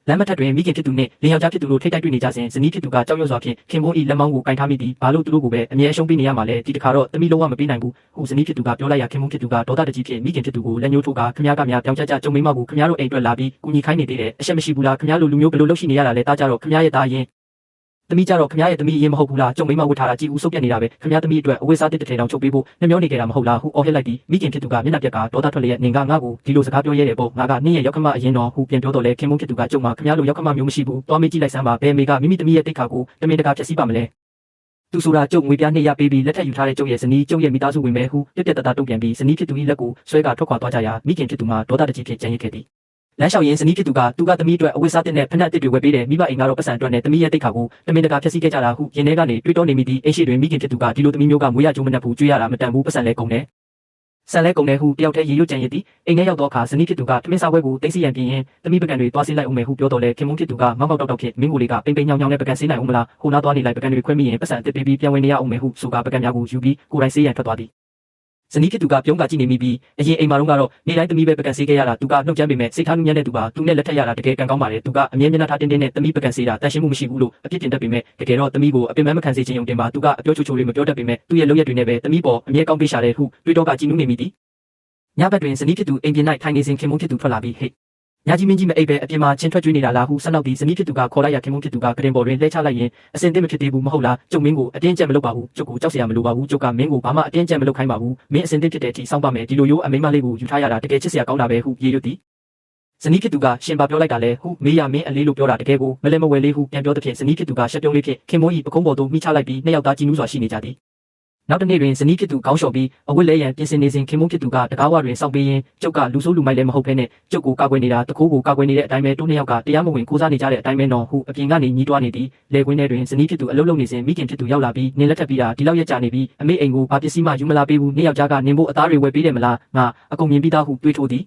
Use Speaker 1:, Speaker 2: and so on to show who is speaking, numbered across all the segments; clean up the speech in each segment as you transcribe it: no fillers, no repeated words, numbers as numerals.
Speaker 1: လမ်းမထက်တွင်မိခင်ဖြစ်သူနှင့်လင်ယောက်ျားဖြစ်သူတို့ထိတ်တိုက်တွေ့နေကြစဉ်ဇနီးဖြစ်သူကကြောက်ရွံ့စွာဖြင့်ခင်မုန်း၏လက်မောင်းကိုကင်ထားမိသည်ဘာလို့သူတို့ကိုပဲအမြဲအရှုံးပေးနေရမှာလဲဒီတခါတော့သမီးလုံးဝမပေးနိုင်ဘူးဟုဇနီးဖြစ်သူကပြောလိုက်ရခင်မုန်းဖြစ်သူကဒေါသတကြီးဖြင့်မိခင်ဖြစ်သူကိုလက်ညှိုးထိုးကခမည်းကများပြောင်းကျကျကြုံမိမကိုခမည်းတို့အိမ်အတွက်လာပြီးကူညီခိုင်းနေသေးတယ်အရှက်မရှိဘူးလားခမည်းလိုလူမျိုးဘယ်လိုလုပ်ရှိနေရတာလဲတားကြတော့ခမည်းရဲ့သားရင်သမီးကြတော့ခမည်းရဲ့သမီးအရင်မဟုတ်ဘူးလားကြုံမိမဝတ်ထားတာကြည်ဦးစုပ်ပြတ်နေတာပဲခမည်းသမီးအတွက်အဝတ်စားတစ်တစ်ထဲတောင်ချုပ်ပေးဖို့နှမျောနေကြတာမဟုတ်လားဟုအော်ဟစ်လိုက်ပြီးမိခင်ဖြစ်သူကမျက်နှာပြက်ကဒေါသထွက်လျက်နင်ကငါ့ကိုဒီလိုစကားပြောရဲတယ်ပေါ့ငါကနင့်ရဲ့ရောက်ခမအရင်တော်ဟုပြန်ပြောတော့လေခင်မုန်းဖြစ်သူကကြုံမှာခမည်းလိုရောက်ခမမျိုးမရှိဘူးတွားမေးကြည့်လိုက်စမ်းပါဘယ်မေကမိမိသမီးရဲ့တိတ်ခါကိုတမင်တကာဖျက်ဆီးပါမလဲသူဆိုတာကျုပ်ငွေပြားနှစ်ရပေးပြီးလက်ထက်ယူထားတဲ့ကျုပ်ရဲ့ဇနီးကျုပ်ရဲ့မိသားစုဝင်ပဲဟုပြက်ပြက်တတတုံ့ပြန်ပြီးဇနီးဖြစ်သူ၏လက်ကိုဆွဲကထွက်ခွာသွားကြရာမိခင်ဖြစ်သူမှဒေါသတကြီးဖြင့်ကြံရစ်ခဲ့သည်လမ်းလျှောက်ရင်းဇနီးဖြစ်သူကသူကသမီးအတွက်အဝတ်စားတစ်နဲ့ဖက်နှက်တစ်တွေဝယ်ပေးတယ်မိဘအိမ်ကတော့ပတ်စံအတွက်နဲ့သမီးရဲ့တိတ်ခါကိုတမင်တကာဖျက်ဆီးခဲ့ကြတာဟုရင်ထဲကနေတွေးတောနေမိသည့်အိမ်ရှိတွင်မိခင်ဖြစ်သူကဒီလိုသမီးမျိုးကမွေးရကြိုးမနှက်ဘူးကြွေးရတာမတန်ဘူးပတ်စံလဲကုန်တယ်ဆန်လဲကုန်တယ်ဟုတယောက်တည်းရေရွတ်ကြံရစ်သည်အိမ်ထဲရောက်တော့အခါဇနီးဖြစ်သူကထမင်းစားပွဲကိုတိတ်ဆိရန်ပြင်းရင်သမီးပကံတွေတွားဆေးလိုက်အောင်မယ်ဟုပြောတော့လေခင်မုန်းဖြစ်သူကမောက်မောက်တောက်တောက်ဖြင့်မင်းကိုလေးကပိန်ပိန်ညောင်ညောင်နဲ့ပကံဆေးနိုင်အောင်မလားဟိုနားသွားနေလိုက်ပကံတွေခွဲမိရင်ပတ်စံတစ်ပေးပြီးပြန်ဝင်နေရအောင်မယ်ဟုဆိုကပကံများကိုယူပြီးကိုယ်တိုင်ဆေးရန်ထွက်သွားသည်ဇနီးဖြစ်သူကပြုံးကကြည့်နေမိပြီးအရင်အိမ်မှာတော့နေတိုင်းသမီးပဲပကံဆေးခဲ့ရတာသူကနှုတ်ကြမ်းပေမဲ့စိတ်ထားနှူးညံ့တဲ့သူပါသူနဲ့လက်ထက်ရတာတကယ်ကံကောင်းပါလေသူကအမြဲမျက်နှာထားတင်းတင်းနဲ့သမီးပကံဆေးတာတန်ရှင်းမှုမရှိဘူးလို့အပြစ်တင်တတ်ပေမဲ့တကယ်တော့သမီးကိုအပင်ပန်းမခံစေချင်ုံတင်ပါသူကအပြောချိုချိုလေးမပြောတတ်ပေမဲ့သူ့ရဲ့လုပ်ရက်တွေနဲ့ပဲသမီးပေါ်အမြဲကောင်းပေးရှာတယ်ဟုတွေးတော့ကကြည်နူးနေမိသည်ညဘက်တွင်ဇနီးဖြစ်သူအိမ်ပြင်၌ထိုင်နေစဉ်ခင်မုန်းဖြစ်သူထွက်လာပြီးဟေ့ညကြီးမင်းကြီးမအိပ်ပဲအပြင်မှာချင်းထွက်ကြွေးနေတာလားဟုဆက်နောက်ပြီးဇနီးဖြစ်သူကခေါ်လိုက်ရခင်မုန်းဖြစ်သူကကရင်ပေါ်တွင်လှဲချလိုက်ရင်အစင်သင့်မဖြစ်သေးဘူးမဟုတ်လားကျုပ်မင်းကိုအတင်းကျပ်မလုပ်ပါဘူးကျုပ်ကိုကြောက်စရာမလိုပါဘူးကျုပ်ကမင်းကိုဘာမှအတင်းကျပ်မလုပ်ခိုင်းပါဘူးမင်းအစင်သင့်ဖြစ်တဲ့အထိစောင့်ပါမယ်ဒီလိုရိုးအမိမလေးကိုယူထားရတာတကယ်ချစ်စရာကောင်းတာပဲဟုပြေရွတ်သည်ဇနီးဖြစ်သူကရှင်ပါပြောလိုက်တာလဲဟုမေးရမင်းအလေးလို့ပြောတာတကယ်ကိုမလဲမဝဲလေးဟုပြန်ပြောတဲ့ဖြင့်ဇနီးဖြစ်သူကရှက်ပြုံးလေးဖြင့်ခင်မုန်း၏ပကုံးပေါ်သို့မိချလိုက်ပြီးနှစ်ယောက်သားကြည်နူးစွာရှိနေကြသည်နောက်တနေ့တွင်ဇနီးဖြစ်သူခေါင်းလျှော်ပြီးအဝတ်လဲရန်ပြင်ဆင်နေစဉ်ခင်မုန်းဖြစ်သူကတကားဝတွင်စောင့်ပေးရင်းကျုပ်ကလူဆိုးလူမိုက်လည်းမဟုတ်ဘဲနဲ့ကျုပ်ကိုကာကွယ်နေတာတကိုးကိုကာကွယ်နေတဲ့အတိုင်းပဲတို့နှစ်ယောက်ကတရားမဝင်ကိုးစားနေကြတဲ့အတိုင်းပဲနော်ဟုအပြင်ကနေညီးတွားနေသည်လေကွင်းထဲတွင်ဇနီးဖြစ်သူအလုပ်လုပ်နေစဉ်မိခင်ဖြစ်သူရောက်လာပြီးနင်းလက်ထပ်ပြီးတာဒီလောက်ရက်ကြာနေပြီးအမေအိမ်ကိုဘာပစ္စည်းမှယူမလာပေးဘူးနှစ်ယောက်ကြားကနင်းဖို့အသားတွေဝယ်ပေးတယ်မလားငါအကုန်မြင်ပြီးသားဟုတွေးထိုးသည်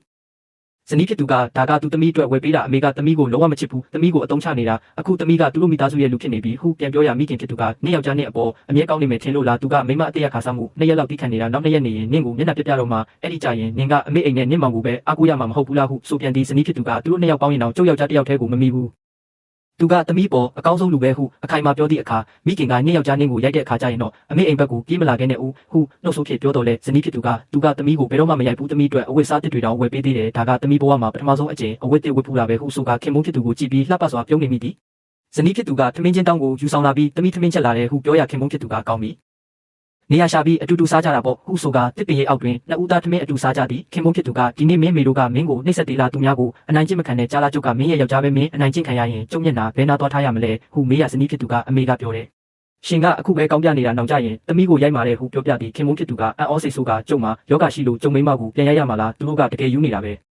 Speaker 1: ဇနီးဖြစ်သူကဒါကသူသမီးအတွက်ဝယ်ပေးတာအမေကသမီးကိုလုံးဝမချစ်ဘူးသမီးကိုအတုံးချနေတာအခုသမီးကသူတို့မိသားစုရဲ့လူဖြစ်နေပြီဟုပြန်ပြောရမိခင်ဖြစ်သူကနှစ်ယောက်ျားနဲ့အပေါ်အမြဲကောင်းနေမယ်ထင်လို့လားသူကမိမအတရခါစားမှုနှစ်ရက်လောက်တိခံနေတာနောက်နှစ်ရက်နေရင်နင့်ကိုမျက်နှာပြပြတော့မှအဲ့ဒီကြရင်နင်ကအမေအိမ်နဲ့နင့်မောင်ကိုပဲအားကိုးရမှာမဟုတ်ဘူးလားဟုဆိုပြန်သည်ဇနီးဖြစ်သူကသူတို့နှစ်ယောက်ပေါင်းရင်တော့ကျုပ်ယောက်ျားတစ်ယောက်တည်းကိုမမီဘူးသူကသမီးပေါ်အကောင်းဆုံးလူပဲဟုအခိုင်အမာပြောသည့်အခါမိခင်ကနှစ်ယောက်ျားနင်းကိုရိုက်တဲ့အခါကျရင်တော့အမေအိမ်ဘက်ကိုပြေးမလာခဲ့နဲ့ဦးဟုနှုတ်ဆိုဖြစ်ပြောတော့လဲဇနီးဖြစ်သူကသမီးကိုဘယ်တော့မှမရိုက်ဘူးသမီးအတွက်အဝတ်စားတစ်တွေတောင်ဝယ်ပေးသေးတယ်ဒါကသမီးဘဝမှာပထမဆုံးအကြိမ်အဝတ်တစ်ဝတ်ဖူးတာပဲဟုဆိုကခင်မုန်းဖြစ်သူကိုကြည့်ပြီးလှပစွာပြုံးနေမိသည်ဇနီးဖြစ်သူကထမင်းချင်းတောင်းကိုယူဆောင်လာပြီးသမီးထမင်းချက်လာတယ်ဟုပြောရခင်မုန်းဖြစ်သူကကောင်းပြီနေရရှာပြီးအတူတူစားကြတာပေါ့ဟုဆိုကတစ်ပင်ရဲ့အောက်တွင်နှစ်ဦးသားထမင်းအတူစားကြသည်ခင်မုန်းဖြစ်သူကဒီနေ့မင်းမေတို့ကမင်းကိုနှိပ်စက်သေးလားသူများကိုအနိုင်ကျင့်မခံတဲ့ကြားလာကျုပ်ကမင်းရဲ့ယောက်ျားပဲမင်းအနိုင်ကျင့်ခံရရင်ကျုံမျက်နှာဘယ်နာသွားထားရမလဲဟုမေးရဇနီးဖြစ်သူကအမေကပြောတယ်ရှင်ကအခုပဲကောင်းပြနေတာနောင်ကြရင်သမီးကိုရိုက်မာတယ်ဟုပြောပြသည်ခင်မုန်းဖြစ်သူကအံ့ဩစိတ်ဆိုးကကျုံမှာယောဂရှိလို့ကျုံမိမကိုပြန်ရိုက်ရမှာလားသူတို့ကတကယ်ယူနေတာပဲ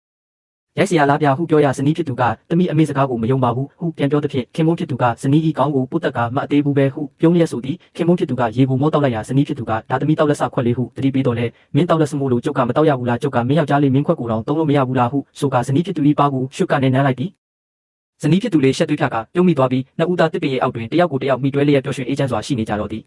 Speaker 1: ရိုက်စရာလားပြဟုပြောရဇနီးဖြစ်သူကသမီးအမေစကားကိုမယုံပါဘူးဟုပြန်ပြောတဲ့ဖြင့်ခင်မုန်းဖြစ်သူကဇနီးဤကောင်းကိုပုတ်တက်ကမအသေးဘူးပဲဟုပြုံးလျက်ဆိုသည်ခင်မုန်းဖြစ်သူကရေကိုမောတောက်လိုက်ရဇနီးဖြစ်သူကဒါသမီးတောက်လက်ဆခွက်လေးဟုတတိပေးတော်လဲမင်းတောက်လက်စမို့လို့ကျုပ်ကမတောက်ရဘူးလားကျုပ်ကမင်းယောက်ျားလေးမင်းခွက်ကိုတော့သုံးလို့မရဘူးလားဟုဆိုကဇနီးဖြစ်သူဤပါကိုရှုပ်ကနေနမ်းလိုက်သည်ဇနီးဖြစ်သူလေးရှက်သွေးဖြတ်ကပြုံးမိသွားပြီးနှစ်ဦးသားတစ်ပင်ရဲ့အောက်တွင်တယောက်ကိုတယောက်မိတွဲလျက်ပျော်ရွှင်အေးချမ်းစွာရှိနေကြတော့သည်